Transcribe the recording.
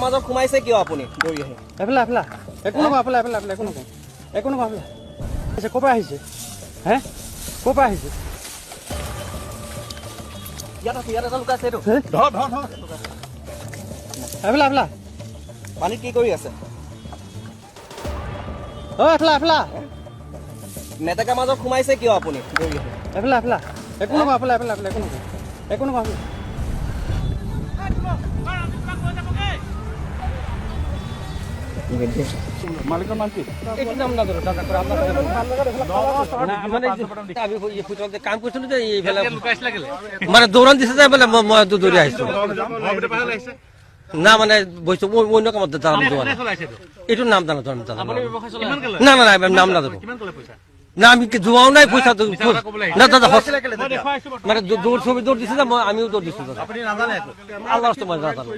মাজত সোমাইছে কিয় আপুনি দৌৰি আহি? এফালে এফালে একো নকওঁ, এফালে এফালে এফালে একো নকওঁ, একো নকওঁ। এফালে ক'ৰ পৰা আহিছে? হে ক'ৰ পৰা আহিছে? ইয়াত আছে, ইয়াত এটা লুকাইছে এইটো। এফালে এফালে পানীত কি কৰি আছে? এফালে এফালে মেটেকাৰ মাজত সোমাইছে কিয় আপুনি দৌৰি আহি? এফালে এফালে একো নকওঁ, এফালে এফালে এফালে একো নকওঁ, একো নকওঁ। এফালে মালিকৰ নাম কি? এইটো নাম নাজানো দাদা, আমি হোটেলতে কাম কৰিছিলো যে এইফালে মানে দৌৰাণ দিছে যে মই দৌৰি আহিছো না মানে বস্তু অন্য কামত জানো এইটো নাম জানো না না না নাম নাজানো না আমি যোৱাও নাই পইচাটো না দাদা মানে ছবি দৌৰ দিছে যে আমিও দৌৰ দিছো দাদা আল্লাহ মই নাজানো।